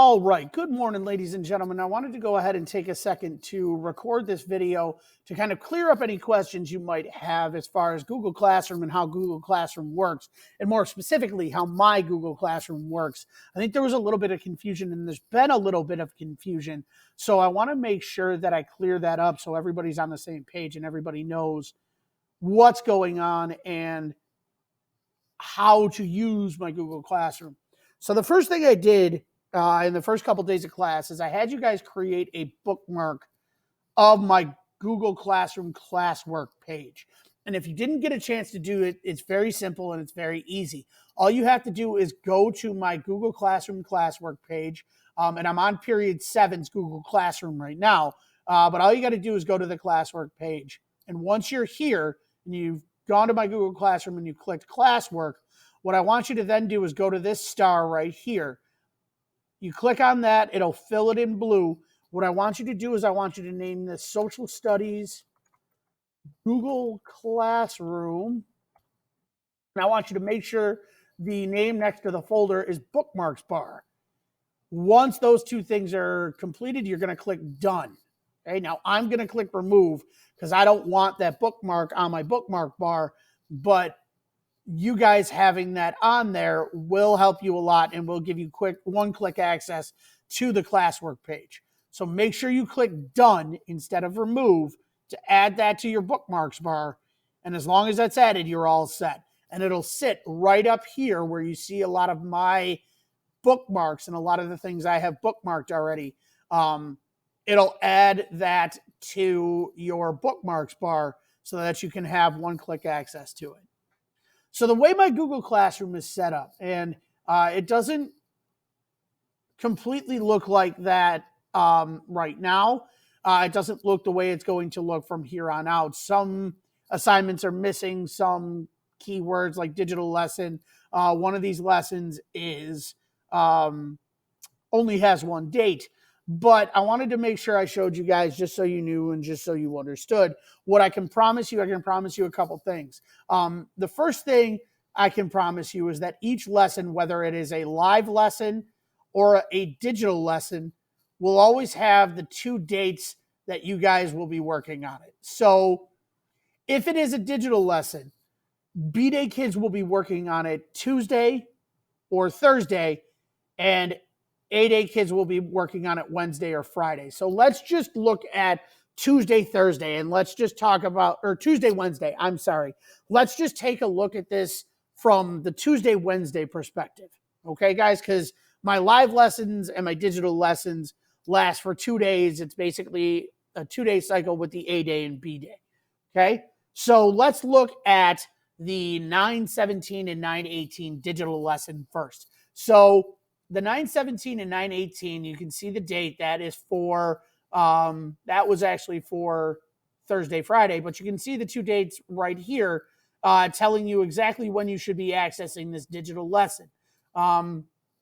All right. Good morning, ladies and gentlemen. I wanted to go ahead and take a second to record this video to kind of clear up any questions you might have as far as Google Classroom and how Google Classroom works, and more specifically, how my Google Classroom works. I think there was a little bit of confusion, and there's been a little bit of confusion. So I want to make sure that I clear that up so everybody's on the same page and everybody knows what's going on and how to use my Google Classroom. So the first thing I did in the first couple of days of class is I had you guys create a bookmark of my Google Classroom Classwork page. And if you didn't get a chance to do it, it's very simple and it's very easy. All you have to do is go to my Google Classroom Classwork page, and I'm on period 7's Google Classroom right now. But all you got to do is go to the Classwork page. And once you're here and you've gone to my Google Classroom and you clicked Classwork, what I want you to then do is go to this star right here. You click on that, it'll fill it in blue. What I want you to do is I want you to name this Social Studies Google Classroom. And I want you to make sure the name next to the folder is Bookmarks Bar. Once those two things are completed, you're going to click Done. Okay, now I'm going to click Remove because I don't want that bookmark on my bookmark bar, but you guys having that on there will help you a lot and will give you quick one-click access to the Classwork page. So make sure you click Done instead of Remove to add that to your bookmarks bar. And as long as that's added, you're all set. And it'll sit right up here where you see a lot of my bookmarks and a lot of the things I have bookmarked already. It'll add that to your bookmarks bar so that you can have one-click access to it. So the way my Google Classroom is set up, and it doesn't completely look like that right now. It doesn't look the way it's going to look from here on out. Some assignments are missing some keywords like digital lesson. One of these lessons is only has one date. But I wanted to make sure I showed you guys just so you knew and just so you understood what I can promise you. I can promise you a couple things. The first thing I can promise you is that each lesson, whether it is a live lesson or a digital lesson, will always have the two dates that you guys will be working on it. So if it is a digital lesson, B-Day kids will be working on it Tuesday or Thursday, and A-Day kids will be working on it Wednesday or Friday. So let's just look at Tuesday, Thursday, and let's just talk about, or Tuesday, Wednesday, I'm sorry. Let's just take a look at this from the Tuesday, Wednesday perspective. Okay, guys, because my live lessons and my digital lessons last for 2 days. It's basically a 2-day cycle with the A-Day and B-Day. Okay, so let's look at the 9/17 and 9/18 digital lesson first. So the 9/17 and 9/18, you can see the date. That is for, that was actually for Thursday, Friday, but you can see the two dates right here telling you exactly when you should be accessing this digital lesson.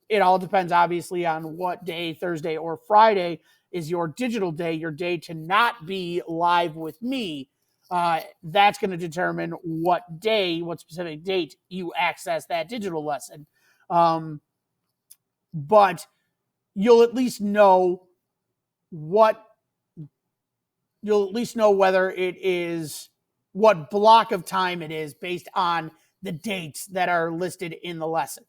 It all depends, obviously, on what day, Thursday or Friday, is your digital day, your day to not be live with me. That's going to determine what day, what specific date you access that digital lesson. But you'll at least know whether it is what block of time it is based on the dates that are listed in the lesson.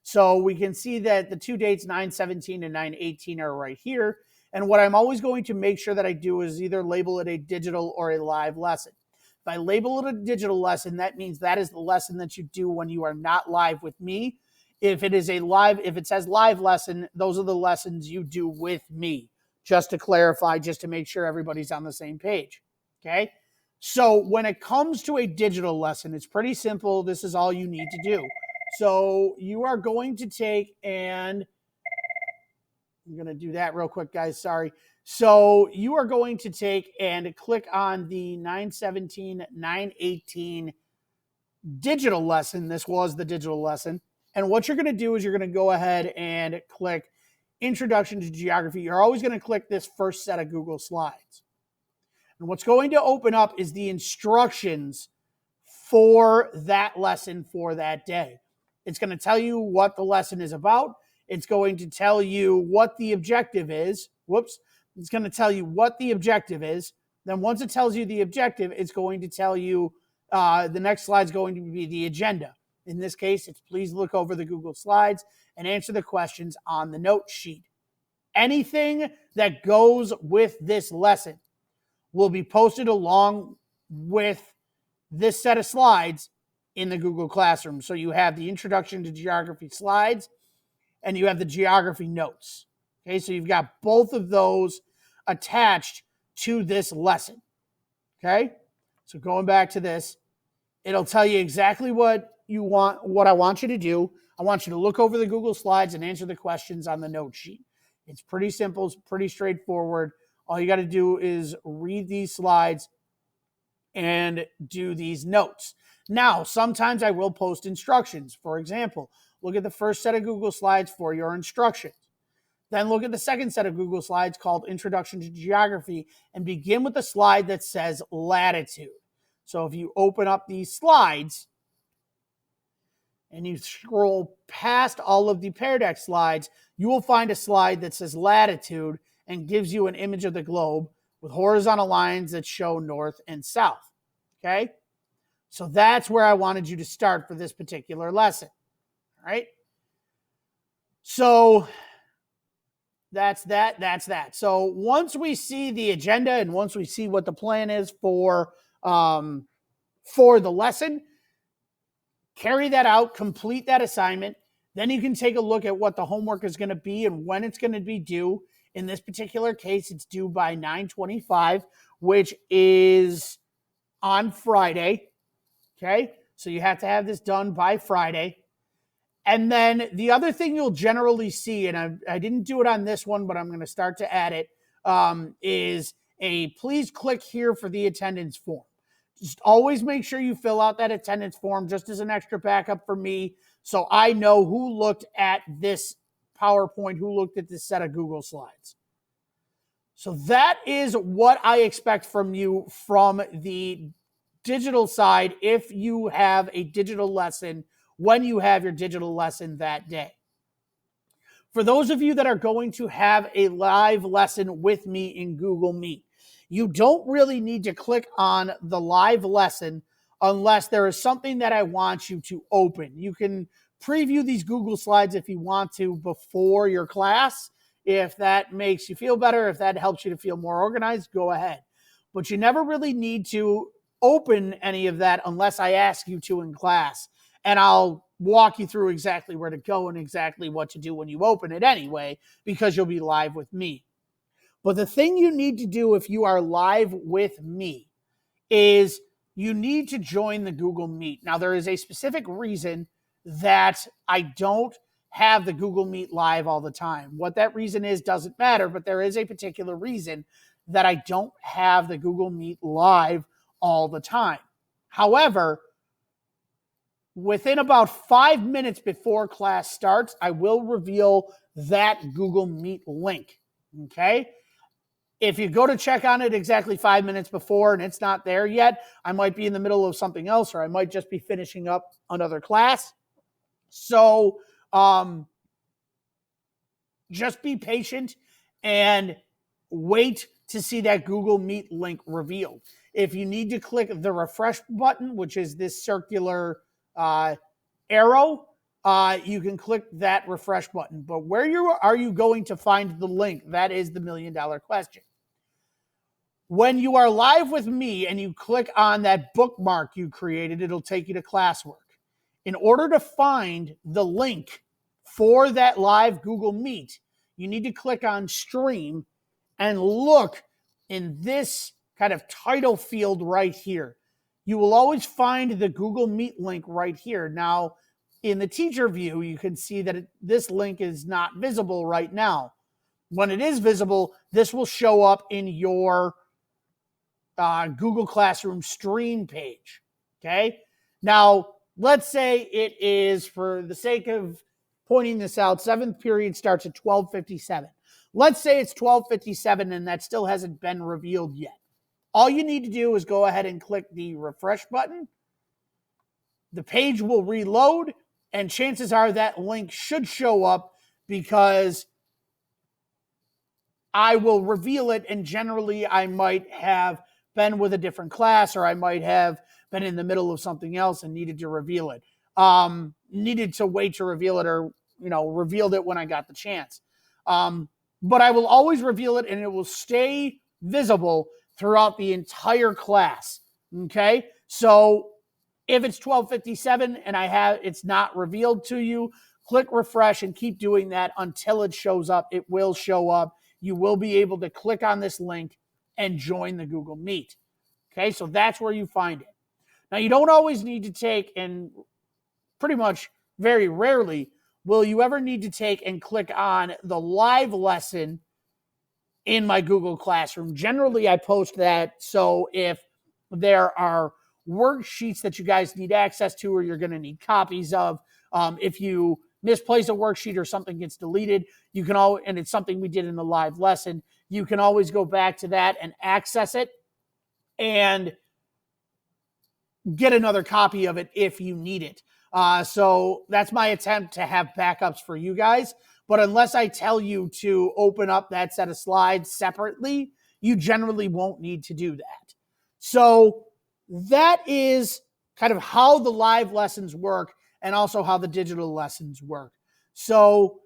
So we can see that the two dates, 9/17 and 9/18, are right here. And what I'm always going to make sure that I do is either label it a digital or a live lesson. If I label it a digital lesson, that means that is the lesson that you do when you are not live with me. If it says live lesson, those are the lessons you do with me, just to clarify, just to make sure everybody's on the same page. Okay. So when it comes to a digital lesson, it's pretty simple. This is all you need to do. So you are going to take, and I'm going to do that real quick, guys. Sorry. So you are going to take and click on the 9/17, 9/18 digital lesson. This was the digital lesson. And what you're going to do is you're going to go ahead and click Introduction to Geography. You're always going to click this first set of Google Slides. And what's going to open up is the instructions for that lesson for that day. It's going to tell you what the lesson is about. It's going to tell you what the objective is. Whoops. It's going to tell you what the objective is. Then once it tells you the objective, it's going to tell you the next slide is going to be the agenda. In this case, it's please look over the Google Slides and answer the questions on the note sheet. Anything that goes with this lesson will be posted along with this set of slides in the Google Classroom. So you have the introduction to geography slides and you have the geography notes. Okay, so you've got both of those attached to this lesson. Okay, so going back to this, it'll tell you exactly what you want, what I want you to do. I want you to look over the Google Slides and answer the questions on the note sheet. It's pretty simple, it's pretty straightforward. All you got to do is read these slides and do these notes. Now, sometimes I will post instructions. For example, look at the first set of Google Slides for your instructions. Then look at the second set of Google Slides called Introduction to Geography and begin with the slide that says latitude. So if you open up these slides and you scroll past all of the Pear Deck slides, you will find a slide that says latitude and gives you an image of the globe with horizontal lines that show north and south. Okay? So that's where I wanted you to start for this particular lesson. All right? So that's that. So once we see the agenda and once we see what the plan is for the lesson, carry that out, complete that assignment. Then you can take a look at what the homework is going to be and when it's going to be due. In this particular case, it's due by 9/25, which is on Friday. Okay, so you have to have this done by Friday. And then the other thing you'll generally see, and I didn't do it on this one, but I'm going to start to add it, is a please click here for the attendance form. Just always make sure you fill out that attendance form just as an extra backup for me so I know who looked at this PowerPoint, who looked at this set of Google Slides. So that is what I expect from you from the digital side if you have a digital lesson, when you have your digital lesson that day. For those of you that are going to have a live lesson with me in Google Meet, you don't really need to click on the live lesson unless there is something that I want you to open. You can preview these Google Slides if you want to before your class. If that makes you feel better, if that helps you to feel more organized, go ahead. But you never really need to open any of that unless I ask you to in class. And I'll walk you through exactly where to go and exactly what to do when you open it anyway, because you'll be live with me. But the thing you need to do if you are live with me is you need to join the Google Meet. Now, there is a specific reason that I don't have the Google Meet live all the time. What that reason is doesn't matter, but there is a particular reason that I don't have the Google Meet live all the time. However, within about 5 minutes before class starts, I will reveal that Google Meet link. Okay? If you go to check on it exactly 5 minutes before and it's not there yet, I might be in the middle of something else or I might just be finishing up another class. So just be patient and wait to see that Google Meet link revealed. If you need to click the refresh button, which is this circular arrow, you can click that refresh button. But where are you going to find the link? That is the $1 million question. When you are live with me and you click on that bookmark you created, it'll take you to Classwork. In order to find the link for that live Google Meet, you need to click on Stream and look in this kind of title field right here. You will always find the Google Meet link right here. Now, in the teacher view, you can see that this link is not visible right now. When it is visible, this will show up in your Google Classroom stream page. Okay? Now, let's say it is, for the sake of pointing this out, 7th period starts at 12:57. Let's say it's 12:57 and that still hasn't been revealed yet. All you need to do is go ahead and click the refresh button. The page will reload, and chances are that link should show up because I will reveal it, and generally I might have been with a different class, or I might have been in the middle of something else and needed to reveal it. Needed to wait to reveal it, or revealed it when I got the chance. But I will always reveal it, and it will stay visible throughout the entire class. Okay, so if it's 12:57 and it's not revealed to you, click refresh and keep doing that until it shows up. It will show up. You will be able to click on this link and join the Google Meet. Okay, so that's where you find it. Now, you don't always need to take, and pretty much very rarely will you ever need to take and click on the live lesson in my Google Classroom. Generally, I post that, so if there are worksheets that you guys need access to, or you're going to need copies of, if you misplace a worksheet or something gets deleted, you can and it's something we did in the live lesson, you can always go back to that and access it and get another copy of it if you need it. So that's my attempt to have backups for you guys. But unless I tell you to open up that set of slides separately, you generally won't need to do that. So that is kind of how the live lessons work, and also how the digital lessons work. So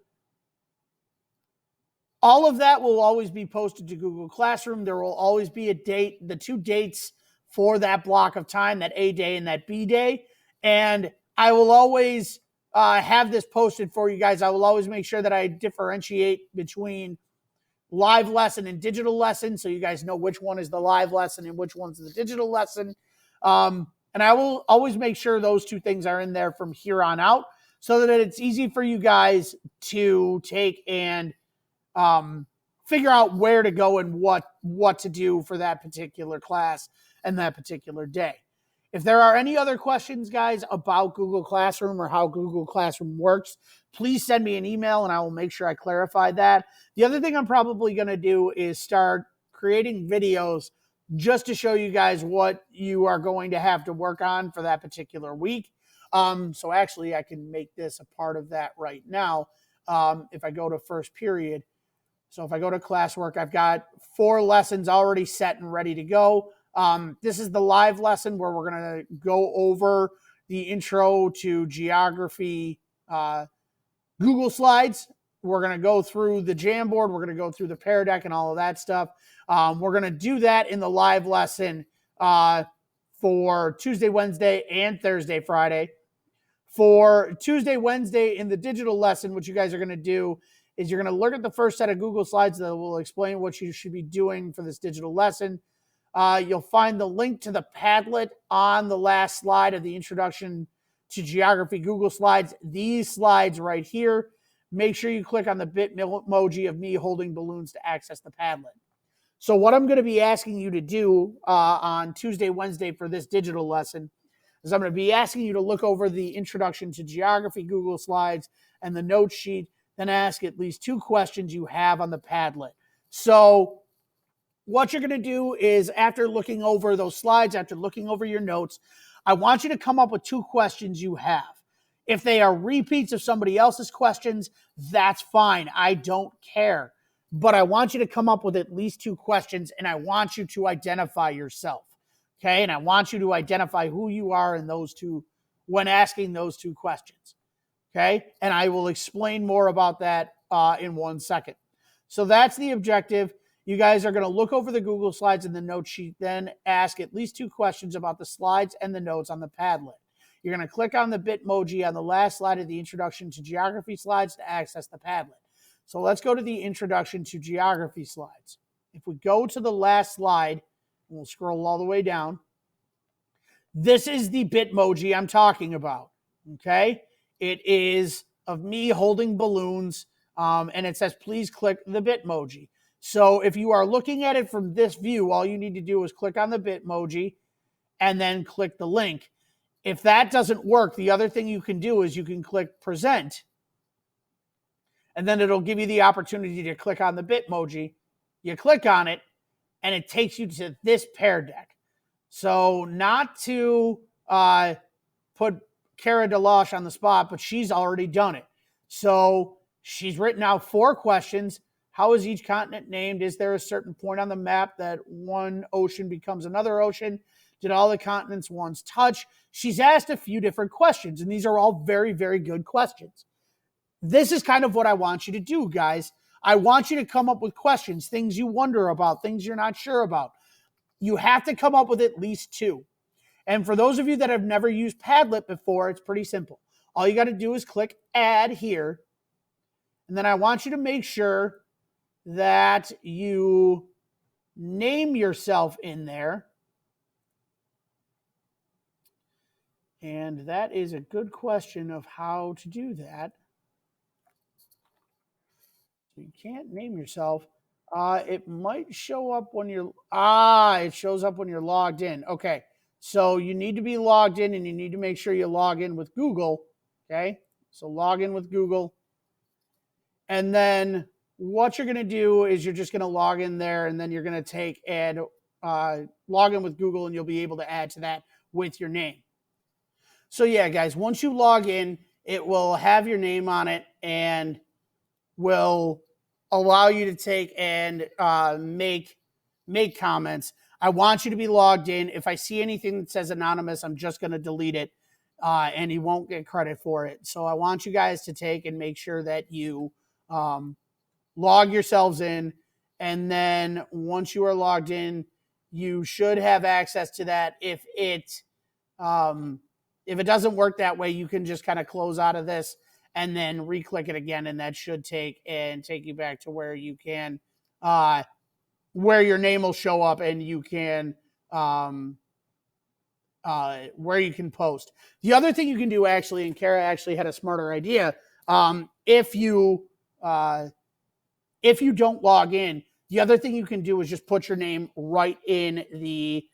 all of that will always be posted to Google Classroom. There will always be a date, the 2 dates for that block of time, that A day and that B day. And I will always have this posted for you guys. I will always make sure that I differentiate between live lesson and digital lesson, so you guys know which one is the live lesson and which one's the digital lesson. And I will always make sure those 2 things are in there from here on out, so that it's easy for you guys to take and figure out where to go and what to do for that particular class and that particular day. If there are any other questions, guys, about Google Classroom or how Google Classroom works, please send me an email and I will make sure I clarify that. The other thing I'm probably going to do is start creating videos just to show you guys what you are going to have to work on for that particular week. So actually, I can make this a part of that right now. If I go to first period, so if I go to Classwork, I've got 4 lessons already set and ready to go. This is the live lesson where we're going to go over the intro to geography Google Slides. We're going to go through the Jamboard. We're going to go through the Pear Deck and all of that stuff. We're going to do that in the live lesson for Tuesday, Wednesday, and Thursday, Friday. For Tuesday, Wednesday, in the digital lesson, what you guys are going to do is you're going to look at the first set of Google Slides that will explain what you should be doing for this digital lesson. You'll find the link to the Padlet on the last slide of the introduction to geography Google Slides. These slides right here, make sure you click on the Bitmoji of me holding balloons to access the Padlet. So what I'm going to be asking you to do on Tuesday, Wednesday for this digital lesson is I'm going to be asking you to look over the introduction to geography Google Slides and the note sheet, then ask at least 2 questions you have on the Padlet. So what you're going to do is, after looking over those slides, after looking over your notes, I want you to come up with 2 questions you have. If they are repeats of somebody else's questions, that's fine. I don't care. But I want you to come up with at least 2 questions, and I want you to identify yourself. Okay? And I want you to identify who you are in those 2 when asking those 2 questions. Okay? And I will explain more about that in 1 second. So that's the objective. You guys are going to look over the Google Slides and the note sheet, then ask at least 2 questions about the slides and the notes on the Padlet. You're going to click on the Bitmoji on the last slide of the introduction to geography slides to access the Padlet. So let's go to the introduction to geography slides. If we go to the last slide, we'll scroll all the way down. This is the Bitmoji I'm talking about. Okay? It is of me holding balloons, and it says, please click the Bitmoji. So if you are looking at it from this view, all you need to do is click on the Bitmoji and then click the link. If that doesn't work, the other thing you can do is you can click present, and then it'll give you the opportunity to click on the Bitmoji. You click on it, and it takes you to this Pear Deck. So not to put Cara Deloche on the spot, but she's already done it. So She's written out 4 questions. How is each continent named? Is there a certain point on the map that one ocean becomes another ocean? Did all the continents once touch? She's asked a few different questions, and these are all very, very good questions. This is kind of what I want you to do, guys. I want you to come up with questions, things you wonder about, things you're not sure about. You have to come up with at least 2. And for those of you that have never used Padlet before, it's pretty simple. All you got to do is click Add here. And then I want you to make sure that you name yourself in there. And that is a good question of how to do that. So you can't name yourself. It might show up when you're, it shows up when you're logged in. Okay. So you need to be logged in, and you need to make sure you log in with Google. Okay. So log in with Google. And then what you're going to do is you're just going to log in there, and then you're going to take and log in with Google, and you'll be able to add to that with your name. So yeah, guys, once you log in, it will have your name on it and will allow you to take and make comments. I want you to be logged in. If I see anything that says anonymous, I'm just going to delete it, and you won't get credit for it. So I want you guys to take and make sure that you log yourselves in, and then once you are logged in, you should have access to that. If it doesn't work that way, you can just kind of close out of this and then re-click it again, and that should take you back to where you can where your name will show up, and you can where you can post. The other thing you can do, actually, and Kara actually had a smarter idea, if you don't log in, the other thing you can do is just put your name right in the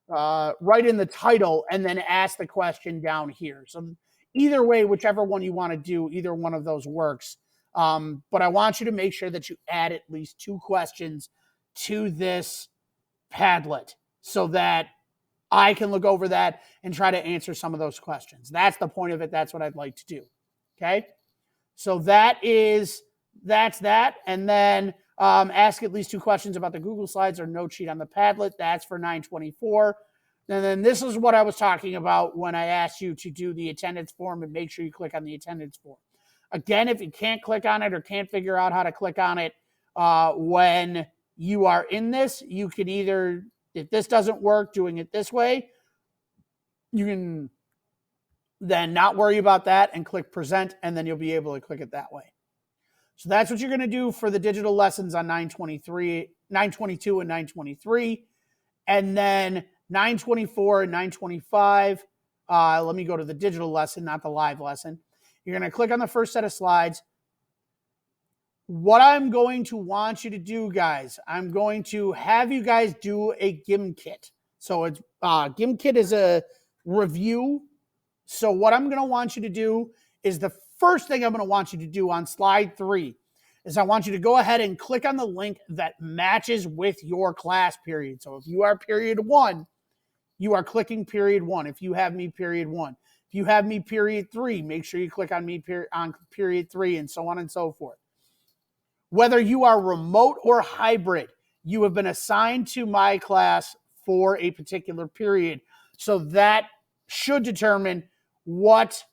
title, and then ask the question down here. So either way, whichever one you want to do, either one of those works. But I want you to make sure that you add at least 2 questions to this Padlet so that I can look over that and try to answer some of those questions. That's the point of it. That's what I'd like to do. Okay. So that's that. And then ask at least 2 questions about the Google Slides or note sheet on the Padlet. That's for 924. And then this is what I was talking about when I asked you to do the attendance form, and make sure you click on the attendance form. Again, if you can't click on it or can't figure out how to click on it when you are in this, you can either, if this doesn't work doing it this way, you can then not worry about that and click present, and then you'll be able to click it that way. So that's what you're going to do for the digital lessons on 922 and 923. And then 924 and 925, let me go to the digital lesson, not the live lesson. You're going to click on the first set of slides. What I'm going to want you to do, guys, I'm going to have you guys do a GimKit. So it's GimKit is a review. So what I'm going to want you to do is, the first thing I'm going to want you to do on slide 3 is I want you to go ahead and click on the link that matches with your class period. So if you are period 1, you are clicking period 1. If you have me period 1, if you have me period 3, make sure you click on me on period 3, and so on and so forth. Whether you are remote or hybrid, you have been assigned to my class for a particular period. So that should determine what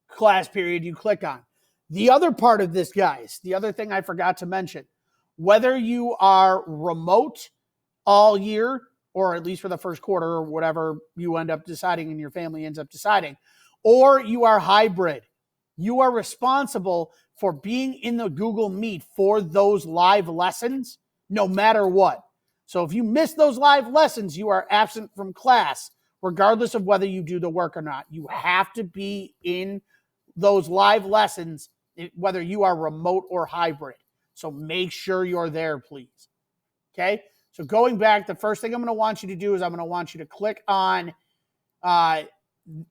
class period you click on. The other part of this, guys, the other thing I forgot to mention, whether you are remote all year, or at least for the first quarter, or whatever you end up deciding and your family ends up deciding, or you are hybrid, you are responsible for being in the Google Meet for those live lessons, no matter what. So if you miss those live lessons, you are absent from class, regardless of whether you do the work or not. You have to be in those live lessons, whether you are remote or hybrid. So make sure you're there, please. Okay? So going back, the first thing I'm going to want you to do is I'm going to want you to click on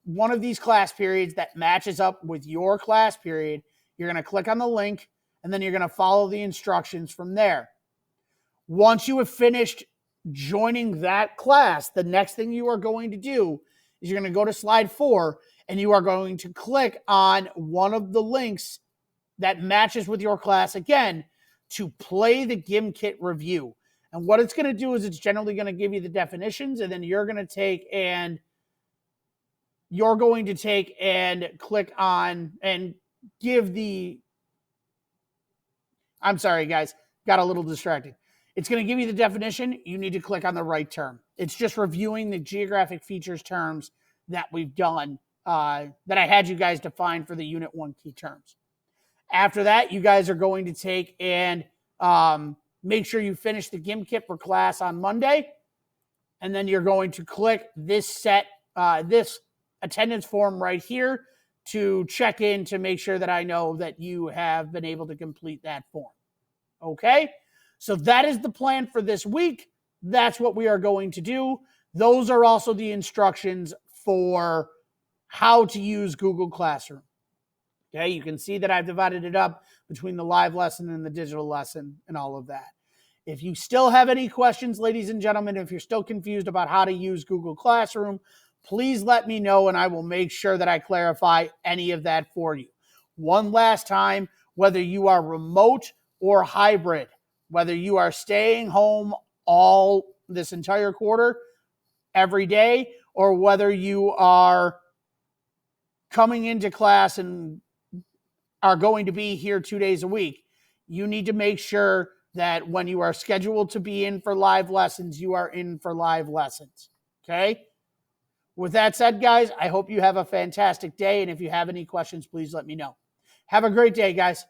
one of these class periods that matches up with your class period. You're going to click on the link, and then you're going to follow the instructions from there. Once you have finished joining that class, the next thing you are going to do is you're going to go to slide 4, and you are going to click on one of the links that matches with your class, again, to play the GimKit review. And what it's going to do is it's generally going to give you the definitions, and then you're going to take and click on and give the, I'm sorry, guys, got a little distracted. It's going to give you the definition. You need to click on the right term. It's just reviewing the geographic features terms that we've done, that I had you guys define for the Unit 1 key terms. After that, you guys are going to take and make sure you finish the GimKit for class on Monday. And then you're going to click this this attendance form right here to check in to make sure that I know that you have been able to complete that form. Okay? So that is the plan for this week. That's what we are going to do. Those are also the instructions for how to use Google Classroom. Okay, you can see that I've divided it up between the live lesson and the digital lesson and all of that. If you still have any questions, ladies and gentlemen, if you're still confused about how to use Google Classroom, please let me know and I will make sure that I clarify any of that for you. One last time, whether you are remote or hybrid, whether you are staying home all this entire quarter, every day, or whether you are coming into class and are going to be here 2 days a week, you need to make sure that when you are scheduled to be in for live lessons, you are in for live lessons. Okay? With that said, guys, I hope you have a fantastic day. And if you have any questions, please let me know. Have a great day, guys.